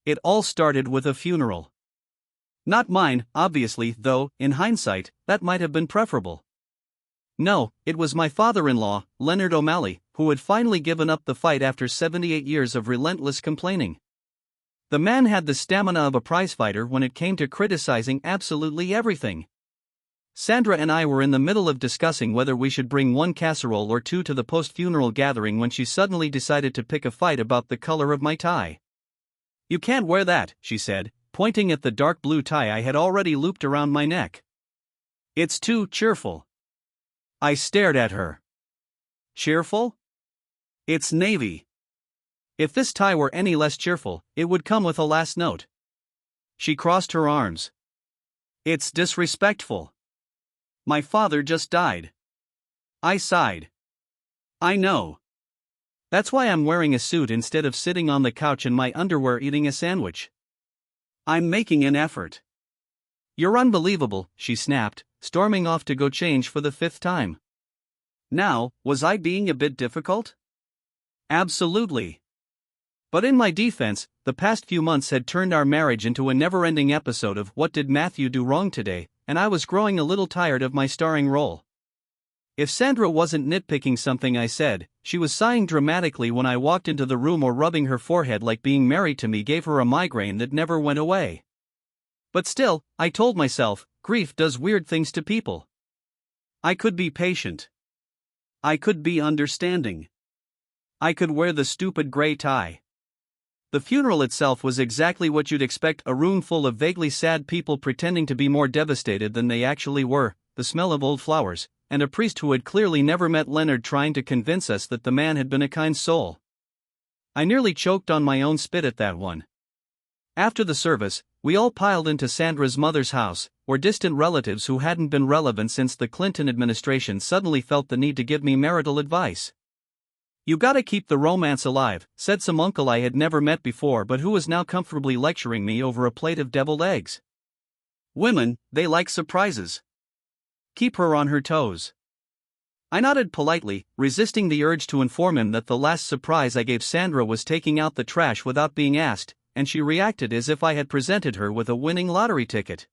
It all started with a funeral. Not mine, obviously, though, in hindsight, that might have been preferable. No, it was my father-in-law, Leonard O'Malley, who had finally given up the fight after 78 years of relentless complaining. The man had the stamina of a prizefighter when it came to criticizing absolutely everything. Sandra and I were in the middle of discussing whether we should bring one casserole or two to the post-funeral gathering when she suddenly decided to pick a fight about the color of my tie. "You can't wear that," she said, pointing at the dark blue tie I had already looped around my neck. "It's too cheerful." I stared at her. "Cheerful? It's navy. If this tie were any less cheerful, it would come with a last note." She crossed her arms. "It's disrespectful. My father just died." I sighed. "I know. That's why I'm wearing a suit instead of sitting on the couch in my underwear eating a sandwich. I'm making an effort." "You're unbelievable," she snapped, storming off to go change for the 5th time. Now, was I being a bit difficult? Absolutely. But in my defense, the past few months had turned our marriage into a never-ending episode of What Did Matthew Do Wrong Today, and I was growing a little tired of my starring role. If Sandra wasn't nitpicking something I said, she was sighing dramatically when I walked into the room or rubbing her forehead like being married to me gave her a migraine that never went away. But still, I told myself, grief does weird things to people. I could be patient. I could be understanding. I could wear the stupid gray tie. The funeral itself was exactly what you'd expect: a room full of vaguely sad people pretending to be more devastated than they actually were, the smell of old flowers, and a priest who had clearly never met Leonard trying to convince us that the man had been a kind soul. I nearly choked on my own spit at that one. After the service, we all piled into Sandra's mother's house, where distant relatives who hadn't been relevant since the Clinton administration suddenly felt the need to give me marital advice. "You gotta keep the romance alive," said some uncle I had never met before but who was now comfortably lecturing me over a plate of deviled eggs. "Women, they like surprises. Keep her on her toes." I nodded politely, resisting the urge to inform him that the last surprise I gave Sandra was taking out the trash without being asked, and she reacted as if I had presented her with a winning lottery ticket.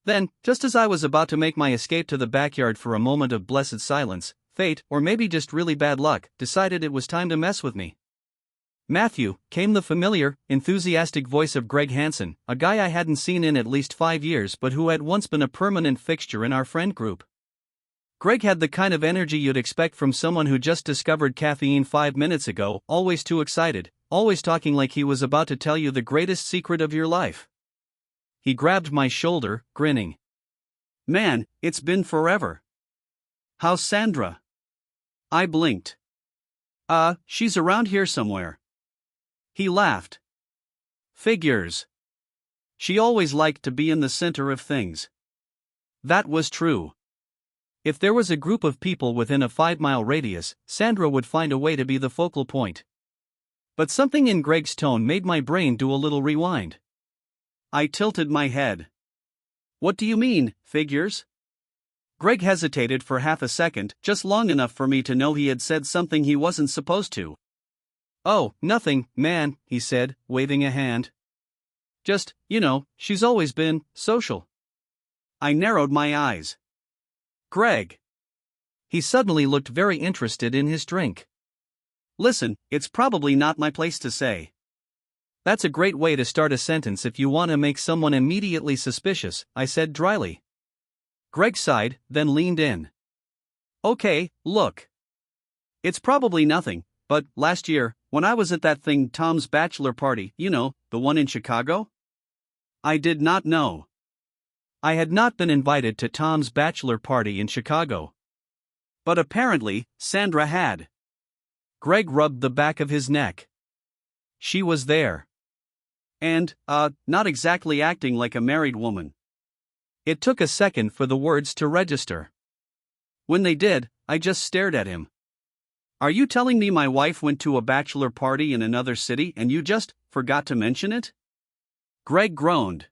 Then, just as I was about to make my escape to the backyard for a moment of blessed silence, fate, or maybe just really bad luck, decided it was time to mess with me. "Matthew," came the familiar, enthusiastic voice of Greg Hansen, a guy I hadn't seen in at least 5 years but who had once been a permanent fixture in our friend group. Greg had the kind of energy you'd expect from someone who just discovered caffeine 5 minutes ago, always too excited, always talking like he was about to tell you the greatest secret of your life. He grabbed my shoulder, grinning. "Man, it's been forever. How's Sandra?" I blinked. She's around here somewhere." He laughed. "Figures. She always liked to be in the center of things." That was true. If there was a group of people within a 5-mile radius, Sandra would find a way to be the focal point. But something in Greg's tone made my brain do a little rewind. I tilted my head. "What do you mean, figures?" Greg hesitated for half a second, just long enough for me to know he had said something he wasn't supposed to. "Oh, nothing, man," he said, waving a hand. "Just, she's always been social." I narrowed my eyes. "Greg." He suddenly looked very interested in his drink. "Listen, it's probably not my place to say." That's a great way to start a sentence if you want to make someone immediately suspicious, I said dryly. Greg sighed, then leaned in. "Okay, look. It's probably nothing, but last year, when I was at that thing Tom's bachelor party, the one in Chicago?" I did not know. I had not been invited to Tom's bachelor party in Chicago. But apparently, Sandra had. Greg rubbed the back of his neck. She was there. And, not exactly acting like a married woman. It took a second for the words to register. When they did, I just stared at him. "Are you telling me my wife went to a bachelor party in another city and you just forgot to mention it?" Greg groaned.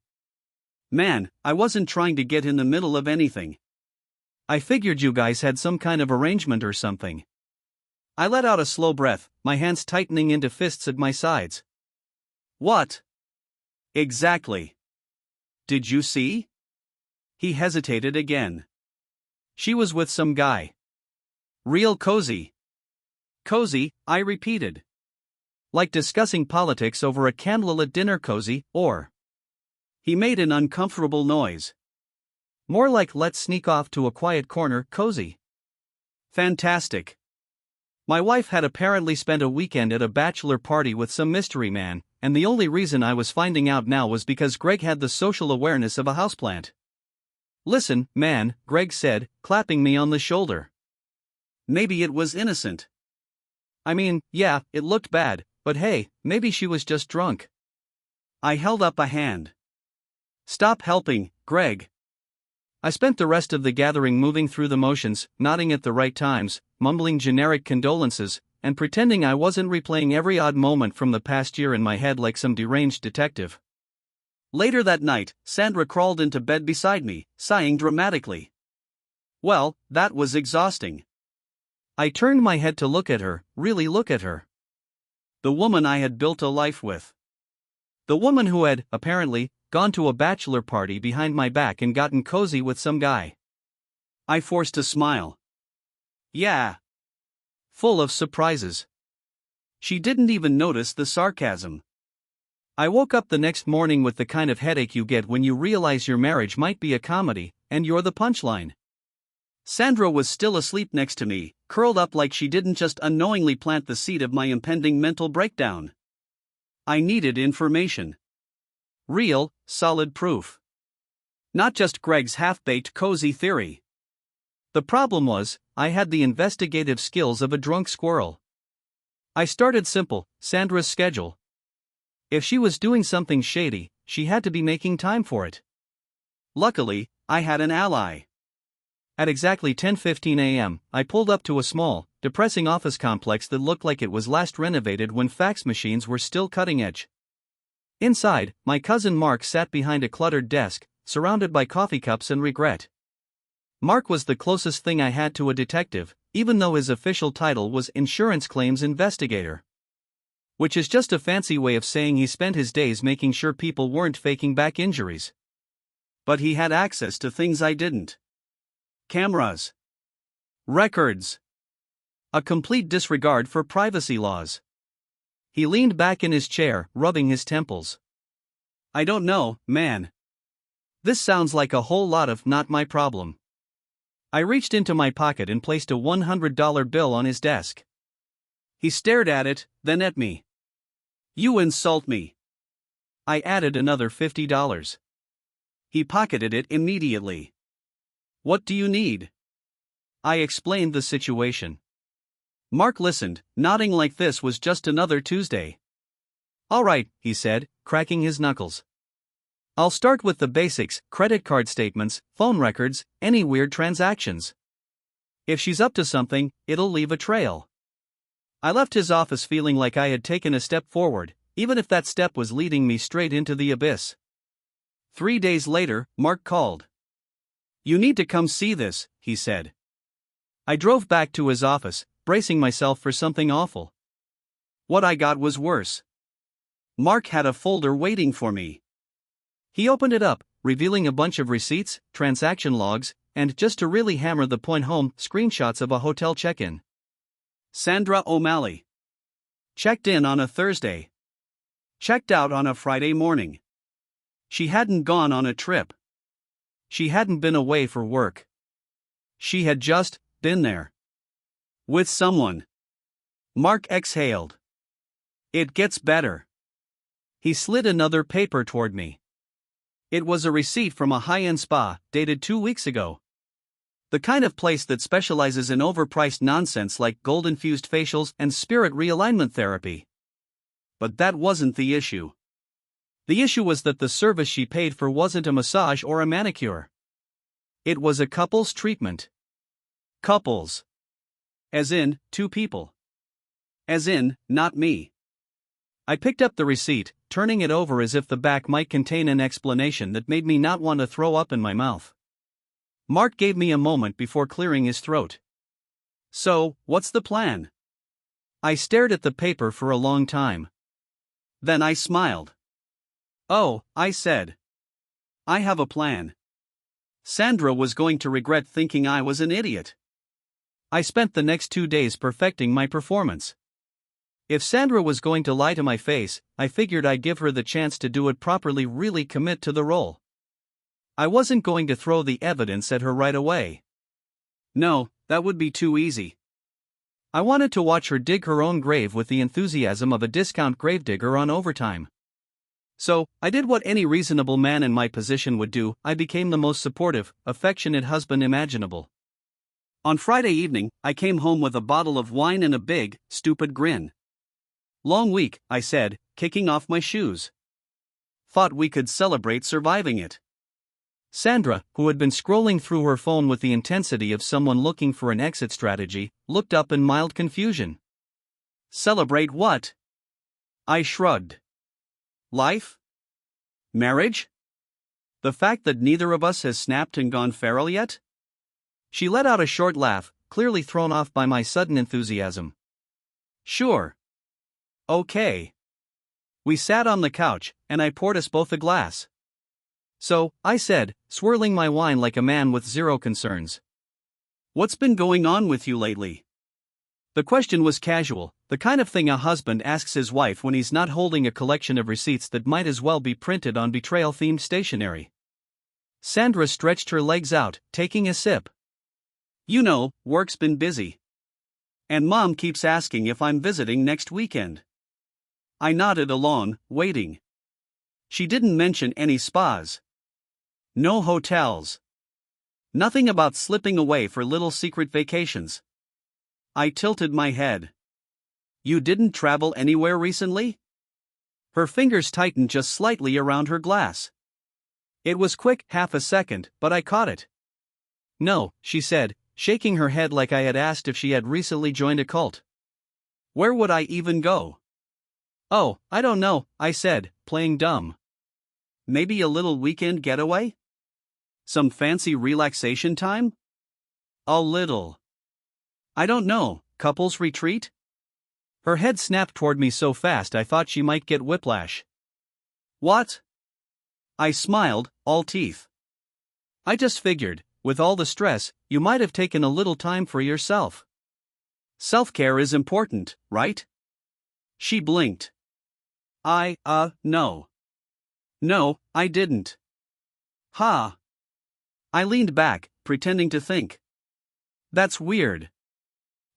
"Man, I wasn't trying to get in the middle of anything. I figured you guys had some kind of arrangement or something." I let out a slow breath, my hands tightening into fists at my sides. "What?" Exactly. Did you see? He hesitated again. She was with some guy. Real cozy. Cozy, I repeated. Like discussing politics over a candlelit dinner cozy, or. He made an uncomfortable noise. More like let's sneak off to a quiet corner cozy. Fantastic. My wife had apparently spent a weekend at a bachelor party with some mystery man, and the only reason I was finding out now was because Greg had the social awareness of a houseplant. Listen, man, Greg said, clapping me on the shoulder. Maybe it was innocent. I mean, yeah, it looked bad, but hey, maybe she was just drunk. I held up a hand. Stop helping, Greg. I spent the rest of the gathering moving through the motions, nodding at the right times, mumbling generic condolences, and pretending I wasn't replaying every odd moment from the past year in my head like some deranged detective. Later that night, Sandra crawled into bed beside me, sighing dramatically. Well, that was exhausting. I turned my head to look at her, really look at her. The woman I had built a life with. The woman who had, apparently, gone to a bachelor party behind my back and gotten cozy with some guy. I forced a smile. Yeah. Full of surprises. She didn't even notice the sarcasm. I woke up the next morning with the kind of headache you get when you realize your marriage might be a comedy, and you're the punchline. Sandra was still asleep next to me, curled up like she didn't just unknowingly plant the seed of my impending mental breakdown. I needed information. Real, solid proof. Not just Greg's half-baked cozy theory. The problem was, I had the investigative skills of a drunk squirrel. I started simple, Sandra's schedule. If she was doing something shady, she had to be making time for it. Luckily, I had an ally. At exactly 10:15 a.m., I pulled up to a small, depressing office complex that looked like it was last renovated when fax machines were still cutting edge. Inside, my cousin Mark sat behind a cluttered desk, surrounded by coffee cups and regret. Mark was the closest thing I had to a detective, even though his official title was insurance claims investigator. Which is just a fancy way of saying he spent his days making sure people weren't faking back injuries. But he had access to things I didn't. Cameras. Records. A complete disregard for privacy laws. He leaned back in his chair, rubbing his temples. I don't know, man. This sounds like a whole lot of not my problem. I reached into my pocket and placed a $100 bill on his desk. He stared at it, then at me. You insult me. I added another $50. He pocketed it immediately. What do you need? I explained the situation. Mark listened, nodding like this was just another Tuesday. All right, he said, cracking his knuckles. I'll start with the basics: credit card statements, phone records, any weird transactions. If she's up to something, it'll leave a trail. I left his office feeling like I had taken a step forward, even if that step was leading me straight into the abyss. 3 days later, Mark called. You need to come see this, he said. I drove back to his office, bracing myself for something awful. What I got was worse. Mark had a folder waiting for me. He opened it up, revealing a bunch of receipts, transaction logs, and, just to really hammer the point home, screenshots of a hotel check-in. Sandra O'Malley. Checked in on a Thursday. Checked out on a Friday morning. She hadn't gone on a trip. She hadn't been away for work. She had just been there. With someone. Mark exhaled. It gets better. He slid another paper toward me. It was a receipt from a high-end spa, dated 2 weeks ago. The kind of place that specializes in overpriced nonsense like gold-infused facials and spirit realignment therapy. But that wasn't the issue. The issue was that the service she paid for wasn't a massage or a manicure. It was a couples treatment. Couples. As in, 2 people. As in, not me. I picked up the receipt, turning it over as if the back might contain an explanation that made me not want to throw up in my mouth. Mark gave me a moment before clearing his throat. So, what's the plan? I stared at the paper for a long time. Then I smiled. Oh, I said. I have a plan. Sandra was going to regret thinking I was an idiot. I spent the next 2 days perfecting my performance. If Sandra was going to lie to my face, I figured I'd give her the chance to do it properly, really commit to the role. I wasn't going to throw the evidence at her right away. No, that would be too easy. I wanted to watch her dig her own grave with the enthusiasm of a discount gravedigger on overtime. So, I did what any reasonable man in my position would do. I became the most supportive, affectionate husband imaginable. On Friday evening, I came home with a bottle of wine and a big, stupid grin. Long week, I said, kicking off my shoes. Thought we could celebrate surviving it. Sandra, who had been scrolling through her phone with the intensity of someone looking for an exit strategy, looked up in mild confusion. Celebrate what? I shrugged. Life? Marriage? The fact that neither of us has snapped and gone feral yet? She let out a short laugh, clearly thrown off by my sudden enthusiasm. Sure. Okay. We sat on the couch, and I poured us both a glass. So, I said, swirling my wine like a man with zero concerns. What's been going on with you lately? The question was casual, the kind of thing a husband asks his wife when he's not holding a collection of receipts that might as well be printed on betrayal-themed stationery. Sandra stretched her legs out, taking a sip. You know, work's been busy. And Mom keeps asking if I'm visiting next weekend. I nodded along, waiting. She didn't mention any spas. No hotels. Nothing about slipping away for little secret vacations. I tilted my head. You didn't travel anywhere recently? Her fingers tightened just slightly around her glass. It was quick, half a second, but I caught it. No, she said, shaking her head like I had asked if she had recently joined a cult. Where would I even go? Oh, I don't know, I said, playing dumb. Maybe a little weekend getaway? Some fancy relaxation time? A little. I don't know, couples retreat? Her head snapped toward me so fast I thought she might get whiplash. What? I smiled, all teeth. I just figured, with all the stress, you might have taken a little time for yourself. Self-care is important, right? She blinked. No. No, I didn't. Ha. I leaned back, pretending to think. That's weird.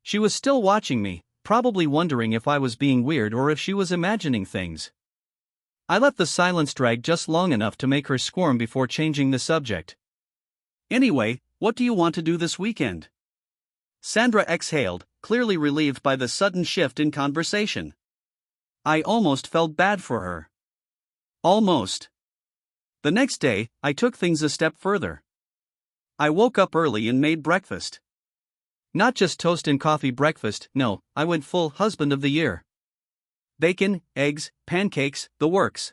She was still watching me, probably wondering if I was being weird or if she was imagining things. I let the silence drag just long enough to make her squirm before changing the subject. Anyway, what do you want to do this weekend? Sandra exhaled, clearly relieved by the sudden shift in conversation. I almost felt bad for her. Almost. The next day, I took things a step further. I woke up early and made breakfast. Not just toast and coffee breakfast, no, I went full husband of the year. Bacon, eggs, pancakes, the works.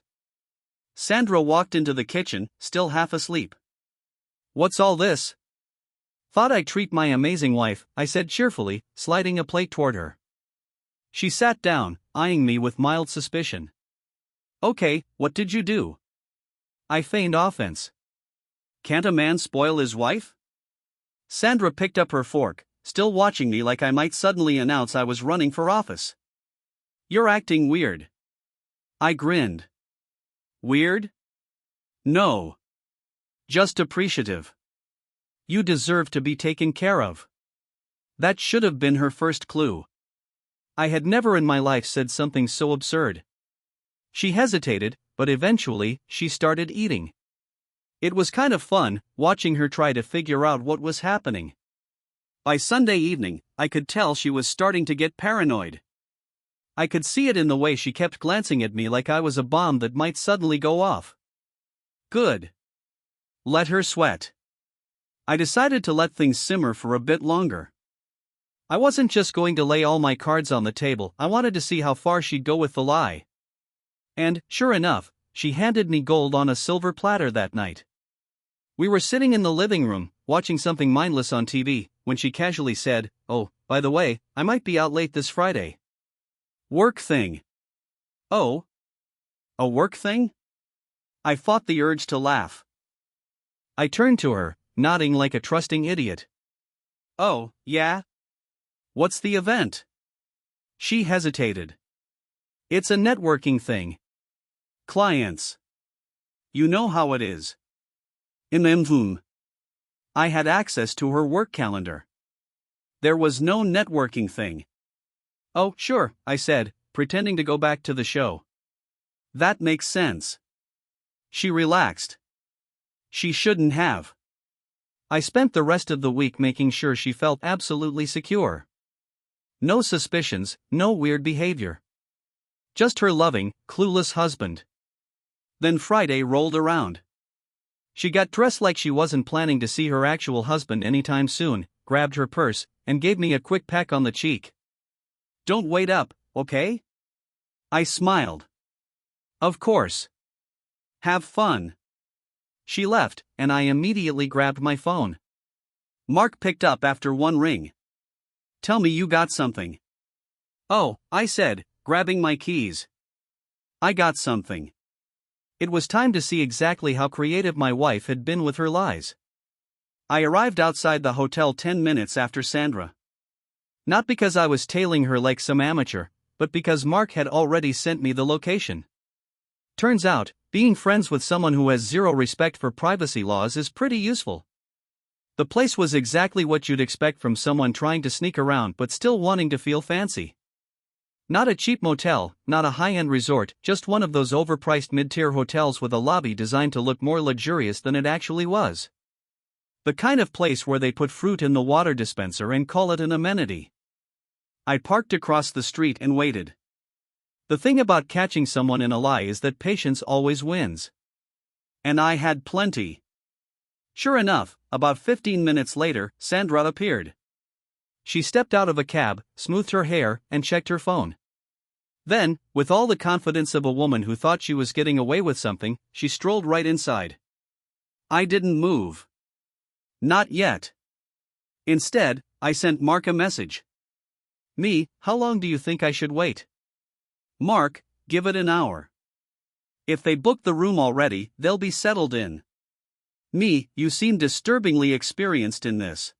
Sandra walked into the kitchen, still half asleep. What's all this? Thought I'd treat my amazing wife, I said cheerfully, sliding a plate toward her. She sat down, eyeing me with mild suspicion. Okay, what did you do? I feigned offense. Can't a man spoil his wife? Sandra picked up her fork, still watching me like I might suddenly announce I was running for office. You're acting weird. I grinned. Weird? No. Just appreciative. You deserve to be taken care of. That should have been her first clue. I had never in my life said something so absurd. She hesitated, but eventually, she started eating. It was kind of fun, watching her try to figure out what was happening. By Sunday evening, I could tell she was starting to get paranoid. I could see it in the way she kept glancing at me like I was a bomb that might suddenly go off. Good. Let her sweat. I decided to let things simmer for a bit longer. I wasn't just going to lay all my cards on the table, I wanted to see how far she'd go with the lie. And, sure enough, she handed me gold on a silver platter that night. We were sitting in the living room, watching something mindless on TV, when she casually said, "Oh, by the way, I might be out late this Friday." Work thing. Oh? A work thing? I fought the urge to laugh. I turned to her, nodding like a trusting idiot. Oh, yeah? What's the event? She hesitated. It's a networking thing. Clients. You know how it is. I had access to her work calendar. There was no networking thing. Oh, sure, I said, pretending to go back to the show. That makes sense. She relaxed. She shouldn't have. I spent the rest of the week making sure she felt absolutely secure. No suspicions, no weird behavior. Just her loving, clueless husband. Then Friday rolled around. She got dressed like she wasn't planning to see her actual husband anytime soon, grabbed her purse, and gave me a quick peck on the cheek. Don't wait up, okay? I smiled. Of course. Have fun. She left, and I immediately grabbed my phone. Mark picked up after one ring. Tell me you got something. Oh, I said, grabbing my keys. I got something. It was time to see exactly how creative my wife had been with her lies. I arrived outside the hotel 10 minutes after Sandra. Not because I was tailing her like some amateur, but because Mark had already sent me the location. Turns out, being friends with someone who has zero respect for privacy laws is pretty useful. The place was exactly what you'd expect from someone trying to sneak around but still wanting to feel fancy. Not a cheap motel, not a high-end resort, just one of those overpriced mid-tier hotels with a lobby designed to look more luxurious than it actually was. The kind of place where they put fruit in the water dispenser and call it an amenity. I parked across the street and waited. The thing about catching someone in a lie is that patience always wins. And I had plenty. Sure enough, about 15 minutes later, Sandra appeared. She stepped out of a cab, smoothed her hair, and checked her phone. Then, with all the confidence of a woman who thought she was getting away with something, she strolled right inside. I didn't move. Not yet. Instead, I sent Mark a message. Me, how long do you think I should wait? Mark, give it an hour. If they booked the room already, they'll be settled in. Me, you seem disturbingly experienced in this.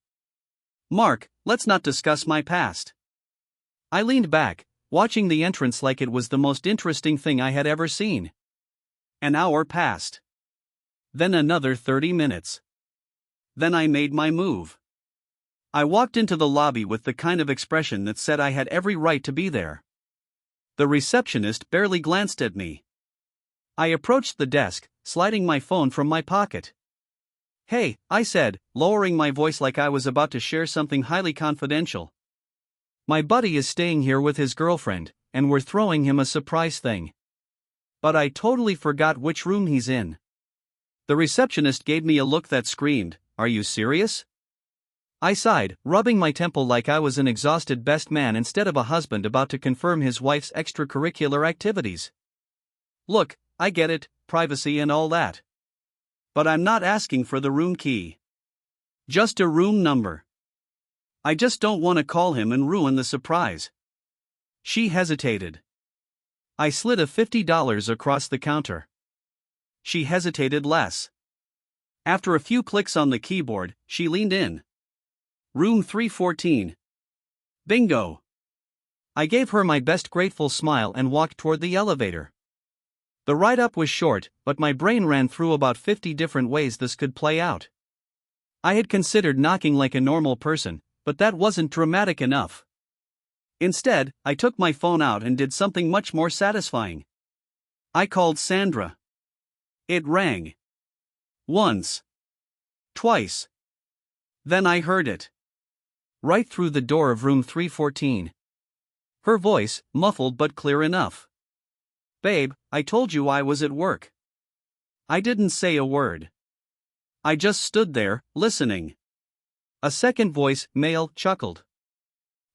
Mark, let's not discuss my past. I leaned back, watching the entrance like it was the most interesting thing I had ever seen. An hour passed. Then another 30 minutes. Then I made my move. I walked into the lobby with the kind of expression that said I had every right to be there. The receptionist barely glanced at me. I approached the desk, sliding my phone from my pocket. Hey, I said, lowering my voice like I was about to share something highly confidential. My buddy is staying here with his girlfriend, and we're throwing him a surprise thing. But I totally forgot which room he's in. The receptionist gave me a look that screamed, "Are you serious?" I sighed, rubbing my temple like I was an exhausted best man instead of a husband about to confirm his wife's extracurricular activities. Look, I get it, privacy and all that. But I'm not asking for the room key. Just a room number. I just don't want to call him and ruin the surprise. She hesitated. I slid a $50 across the counter. She hesitated less. After a few clicks on the keyboard, she leaned in. Room 314. Bingo. I gave her my best grateful smile and walked toward the elevator. The ride up was short, but my brain ran through about 50 different ways this could play out. I had considered knocking like a normal person, but that wasn't dramatic enough. Instead, I took my phone out and did something much more satisfying. I called Sandra. It rang. Once. Twice. Then I heard it. Right through the door of room 314. Her voice, muffled but clear enough. Babe, I told you I was at work. I didn't say a word. I just stood there, listening. A second voice, male, chuckled.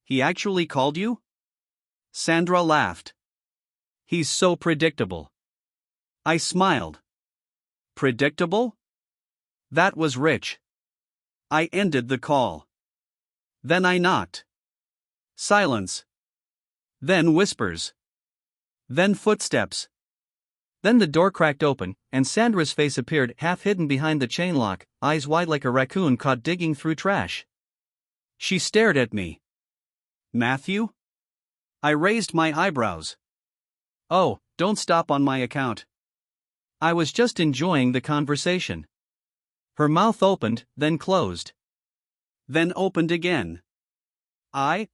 He actually called you? Sandra laughed. He's so predictable. I smiled. Predictable? That was rich. I ended the call. Then I knocked. Silence. Then whispers. Then footsteps. Then the door cracked open, and Sandra's face appeared half hidden behind the chain lock, eyes wide like a raccoon caught digging through trash. She stared at me. Matthew? I raised my eyebrows. Oh, don't stop on my account. I was just enjoying the conversation. Her mouth opened, then closed. Then opened again. I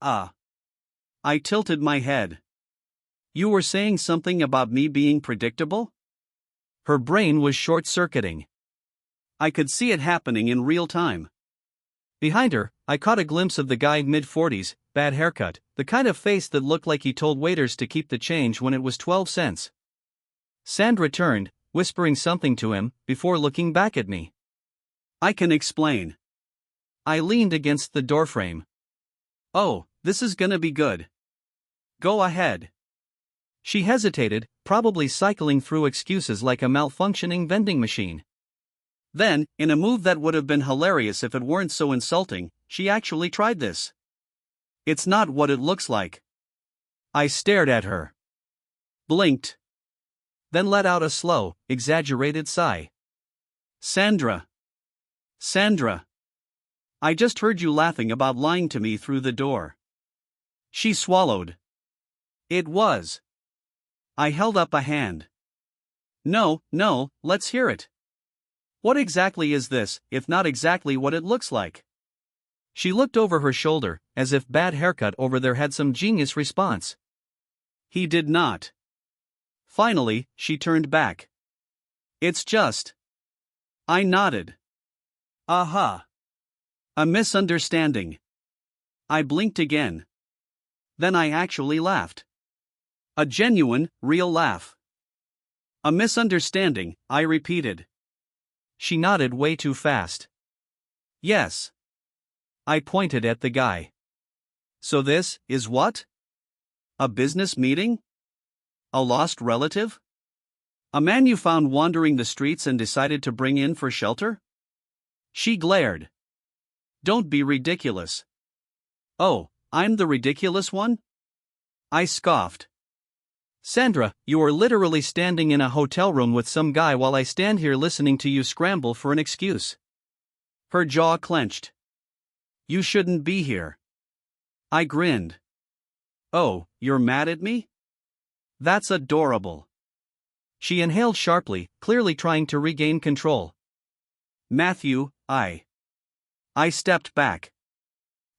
tilted my head. You were saying something about me being predictable? Her brain was short-circuiting. I could see it happening in real time. Behind her, I caught a glimpse of the guy mid-40s, bad haircut, the kind of face that looked like he told waiters to keep the change when it was 12 cents. Sandra turned, whispering something to him, before looking back at me. I can explain. I leaned against the doorframe. Oh, this is gonna be good. Go ahead. She hesitated, probably cycling through excuses like a malfunctioning vending machine. Then, in a move that would have been hilarious if it weren't so insulting, she actually tried this. It's not what it looks like. I stared at her. Blinked. Then let out a slow, exaggerated sigh. Sandra. Sandra. I just heard you laughing about lying to me through the door. She swallowed. It was. I held up a hand. No, let's hear it. What exactly is this, if not exactly what it looks like? She looked over her shoulder, as if bad haircut over there had some genius response. He did not. Finally, she turned back. It's just. I nodded. Aha. A misunderstanding. I blinked again. Then I actually laughed. A genuine, real laugh. A misunderstanding, I repeated. She nodded way too fast. Yes. I pointed at the guy. So this is what? A business meeting? A lost relative? A man you found wandering the streets and decided to bring in for shelter? She glared. Don't be ridiculous. Oh, I'm the ridiculous one? I scoffed. Sandra, you are literally standing in a hotel room with some guy while I stand here listening to you scramble for an excuse. Her jaw clenched. You shouldn't be here. I grinned. Oh, you're mad at me? That's adorable. She inhaled sharply, clearly trying to regain control. Matthew, I stepped back.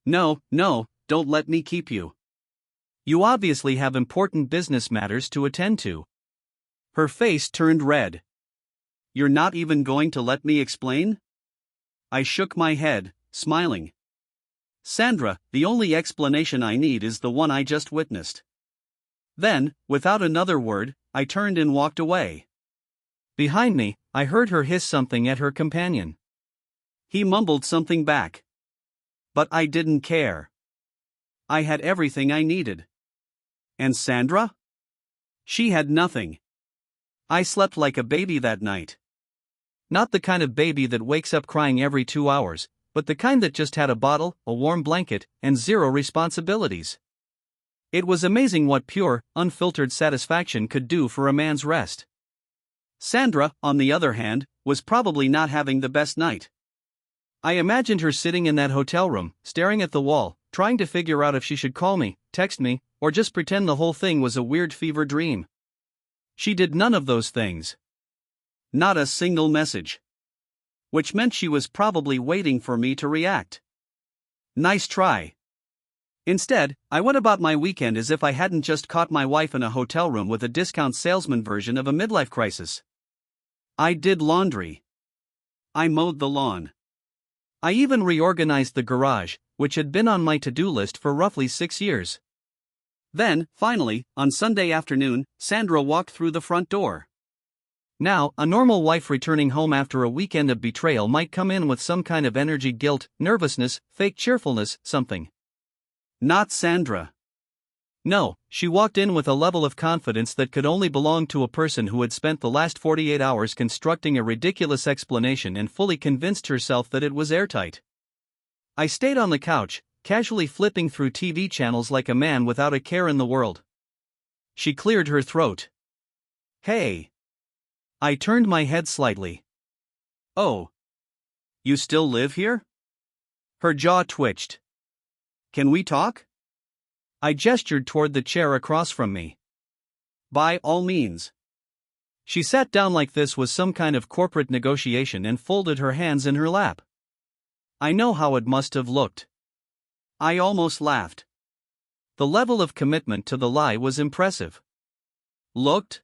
No, don't let me keep you. You obviously have important business matters to attend to. Her face turned red. You're not even going to let me explain? I shook my head, smiling. Sandra, the only explanation I need is the one I just witnessed. Then, without another word, I turned and walked away. Behind me, I heard her hiss something at her companion. He mumbled something back. But I didn't care. I had everything I needed. And Sandra? She had nothing. I slept like a baby that night. Not the kind of baby that wakes up crying every 2 hours, but the kind that just had a bottle, a warm blanket, and zero responsibilities. It was amazing what pure, unfiltered satisfaction could do for a man's rest. Sandra, on the other hand, was probably not having the best night. I imagined her sitting in that hotel room, staring at the wall, trying to figure out if she should call me, text me, or just pretend the whole thing was a weird fever dream. She did none of those things. Not a single message. Which meant she was probably waiting for me to react. Nice try. Instead, I went about my weekend as if I hadn't just caught my wife in a hotel room with a discount salesman version of a midlife crisis. I did laundry. I mowed the lawn. I even reorganized the garage, which had been on my to-do list for roughly 6 years. Then, finally, on Sunday afternoon, Sandra walked through the front door. Now, a normal wife returning home after a weekend of betrayal might come in with some kind of energy, guilt, nervousness, fake cheerfulness, something. Not Sandra. No, she walked in with a level of confidence that could only belong to a person who had spent the last 48 hours constructing a ridiculous explanation and fully convinced herself that it was airtight. I stayed on the couch, casually flipping through TV channels like a man without a care in the world. She cleared her throat. Hey. I turned my head slightly. Oh. You still live here? Her jaw twitched. Can we talk? I gestured toward the chair across from me. By all means. She sat down like this was some kind of corporate negotiation and folded her hands in her lap. I know how it must have looked. I almost laughed. The level of commitment to the lie was impressive. Looked?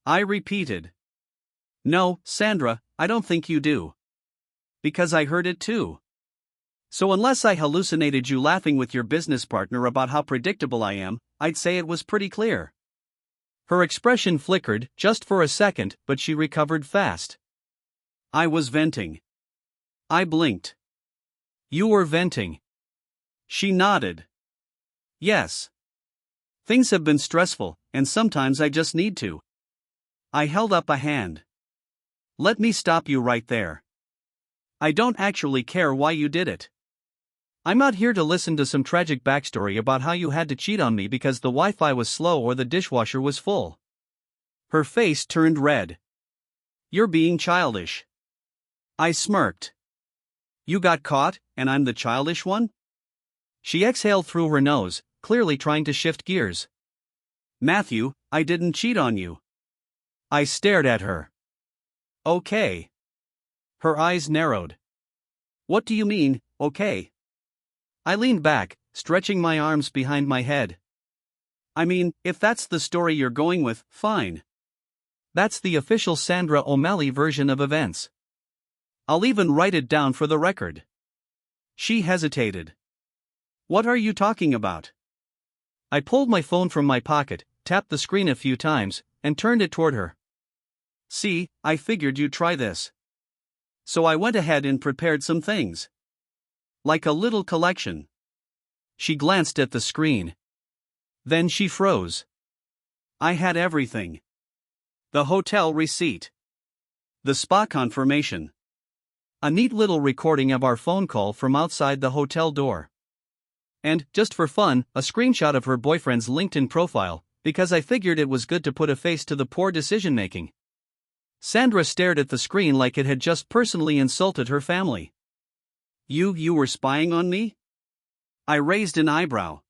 I repeated. No, Sandra, I don't think you do. Because I heard it too. So unless I hallucinated you laughing with your business partner about how predictable I am, I'd say it was pretty clear. Her expression flickered just for a second, but she recovered fast. I was venting. I blinked. You were venting. She nodded. Yes. Things have been stressful, and sometimes I just need to. I held up a hand. Let me stop you right there. I don't actually care why you did it. I'm not here to listen to some tragic backstory about how you had to cheat on me because the Wi-Fi was slow or the dishwasher was full. Her face turned red. You're being childish. I smirked. You got caught, and I'm the childish one? She exhaled through her nose, clearly trying to shift gears. Matthew, I didn't cheat on you. I stared at her. Okay. Her eyes narrowed. What do you mean, okay? I leaned back, stretching my arms behind my head. I mean, if that's the story you're going with, fine. That's the official Sandra O'Malley version of events. I'll even write it down for the record. She hesitated. What are you talking about? I pulled my phone from my pocket, tapped the screen a few times, and turned it toward her. See, I figured you'd try this. So I went ahead and prepared some things. Like a little collection. She glanced at the screen. Then she froze. I had everything. The hotel receipt. The spa confirmation. A neat little recording of our phone call from outside the hotel door. And, just for fun, a screenshot of her boyfriend's LinkedIn profile, because I figured it was good to put a face to the poor decision-making. Sandra stared at the screen like it had just personally insulted her family. You were spying on me? I raised an eyebrow.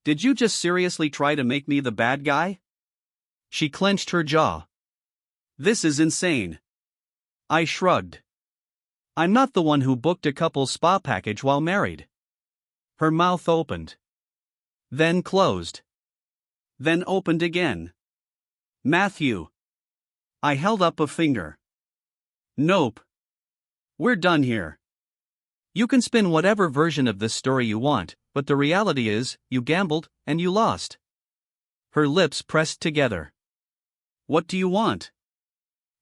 Did you just seriously try to make me the bad guy? She clenched her jaw. This is insane. I shrugged. I'm not the one who booked a couple's spa package while married. Her mouth opened. Then closed. Then opened again. Matthew. I held up a finger. Nope. We're done here. You can spin whatever version of this story you want, but the reality is, you gambled, and you lost. Her lips pressed together. What do you want?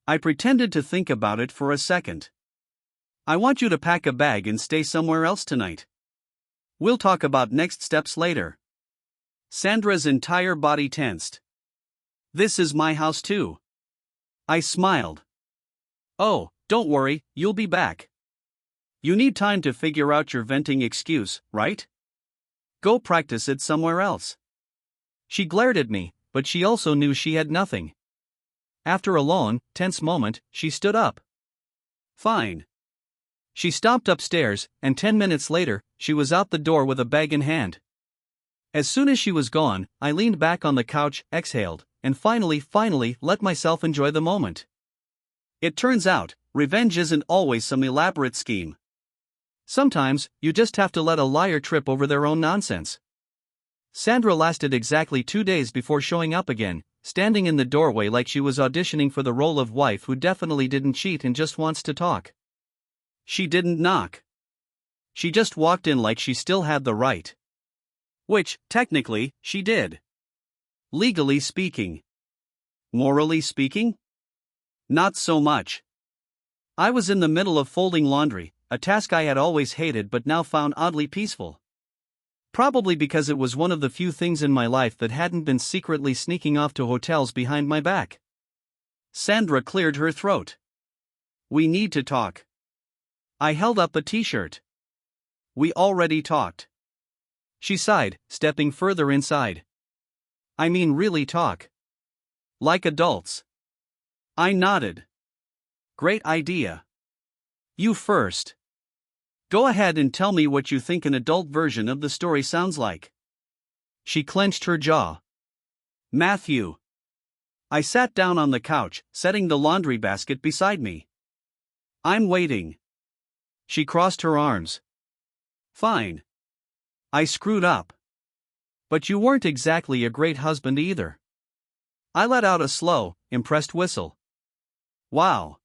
I pretended to think about it for a second. I want you to pack a bag and stay somewhere else tonight. We'll talk about next steps later. Sandra's entire body tensed. This is my house too. I smiled. Oh, don't worry, you'll be back. You need time to figure out your venting excuse, right? Go practice it somewhere else. She glared at me, but she also knew she had nothing. After a long, tense moment, she stood up. Fine. She stomped upstairs, and 10 minutes later, she was out the door with a bag in hand. As soon as she was gone, I leaned back on the couch, exhaled, and finally let myself enjoy the moment. It turns out, revenge isn't always some elaborate scheme. Sometimes, you just have to let a liar trip over their own nonsense. Sandra lasted exactly 2 days before showing up again, standing in the doorway like she was auditioning for the role of wife who definitely didn't cheat and just wants to talk. She didn't knock. She just walked in like she still had the right. Which, technically, she did. Legally speaking. Morally speaking? Not so much. I was in the middle of folding laundry, a task I had always hated but now found oddly peaceful. Probably because it was one of the few things in my life that hadn't been secretly sneaking off to hotels behind my back. Sandra cleared her throat. We need to talk. I held up a t-shirt. We already talked. She sighed, stepping further inside. I mean really talk. Like adults. I nodded. Great idea. You first. Go ahead and tell me what you think an adult version of the story sounds like. She clenched her jaw. Matthew. I sat down on the couch, setting the laundry basket beside me. I'm waiting. She crossed her arms. Fine. I screwed up. But you weren't exactly a great husband either. I let out a slow, impressed whistle. Wow.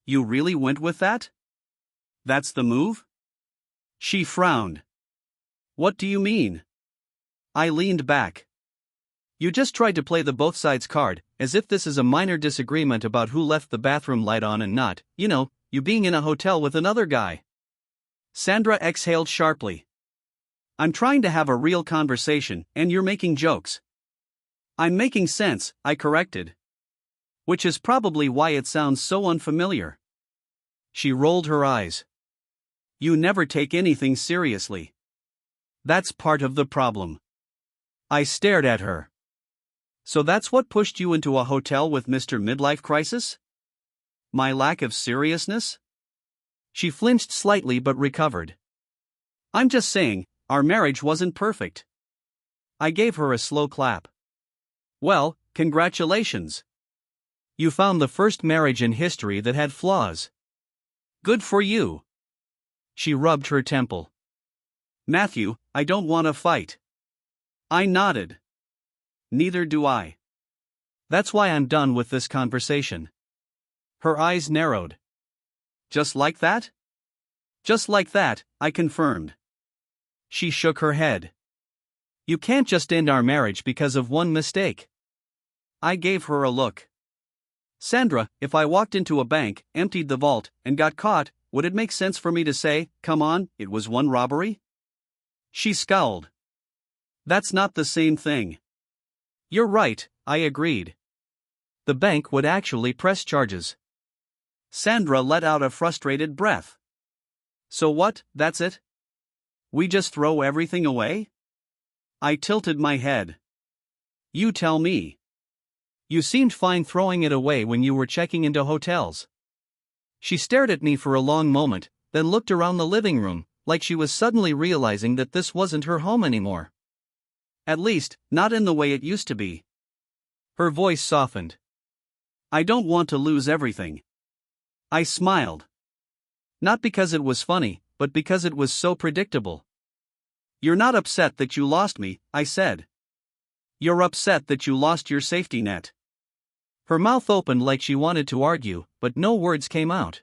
You really went with that? That's the move? She frowned. What do you mean? I leaned back. You just tried to play the both sides card, as if this is a minor disagreement about who left the bathroom light on and not, you being in a hotel with another guy. Sandra exhaled sharply. I'm trying to have a real conversation, and you're making jokes. I'm making sense, I corrected. Which is probably why it sounds so unfamiliar. She rolled her eyes. You never take anything seriously. That's part of the problem. I stared at her. So that's what pushed you into a hotel with Mr. Midlife Crisis? My lack of seriousness? She flinched slightly but recovered. I'm just saying, our marriage wasn't perfect. I gave her a slow clap. Well, congratulations. You found the first marriage in history that had flaws. Good for you. She rubbed her temple. Matthew, I don't want to fight. I nodded. Neither do I. That's why I'm done with this conversation. Her eyes narrowed. Just like that? Just like that, I confirmed. She shook her head. You can't just end our marriage because of one mistake. I gave her a look. Sandra, if I walked into a bank, emptied the vault, and got caught, would it make sense for me to say, come on, it was one robbery? She scowled. That's not the same thing. You're right, I agreed. The bank would actually press charges. Sandra let out a frustrated breath. So what, that's it? We just throw everything away? I tilted my head. You tell me. You seemed fine throwing it away when you were checking into hotels. She stared at me for a long moment, then looked around the living room, like she was suddenly realizing that this wasn't her home anymore. At least, not in the way it used to be. Her voice softened. I don't want to lose everything. I smiled. Not because it was funny, but because it was so predictable. You're not upset that you lost me, I said. You're upset that you lost your safety net. Her mouth opened like she wanted to argue, but no words came out.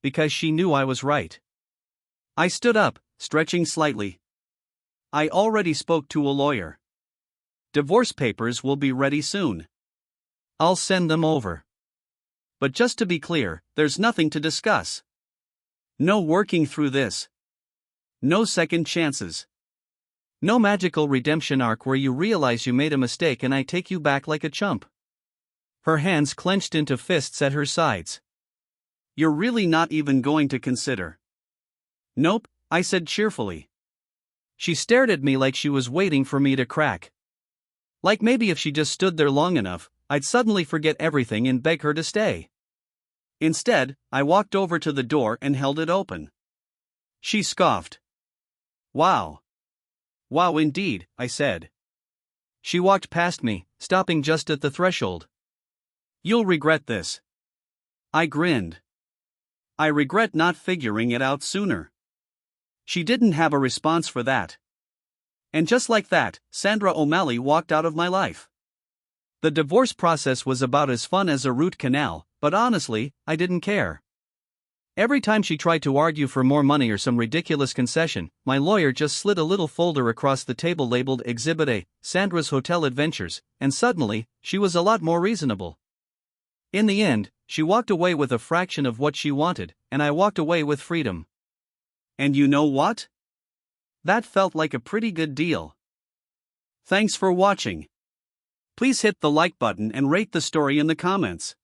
Because she knew I was right. I stood up, stretching slightly. I already spoke to a lawyer. Divorce papers will be ready soon. I'll send them over. But just to be clear, there's nothing to discuss. No working through this. No second chances. No magical redemption arc where you realize you made a mistake and I take you back like a chump. Her hands clenched into fists at her sides. You're really not even going to consider. Nope, I said cheerfully. She stared at me like she was waiting for me to crack. Like maybe if she just stood there long enough, I'd suddenly forget everything and beg her to stay. Instead, I walked over to the door and held it open. She scoffed. Wow. Wow indeed, I said. She walked past me, stopping just at the threshold. You'll regret this. I grinned. I regret not figuring it out sooner. She didn't have a response for that. And just like that, Sandra O'Malley walked out of my life. The divorce process was about as fun as a root canal, but honestly, I didn't care. Every time she tried to argue for more money or some ridiculous concession, my lawyer just slid a little folder across the table labeled Exhibit A, Sandra's Hotel Adventures, and suddenly, she was a lot more reasonable. In the end, she walked away with a fraction of what she wanted, and I walked away with freedom. And you know what? That felt like a pretty good deal. Thanks for watching. Please hit the like button and rate the story in the comments.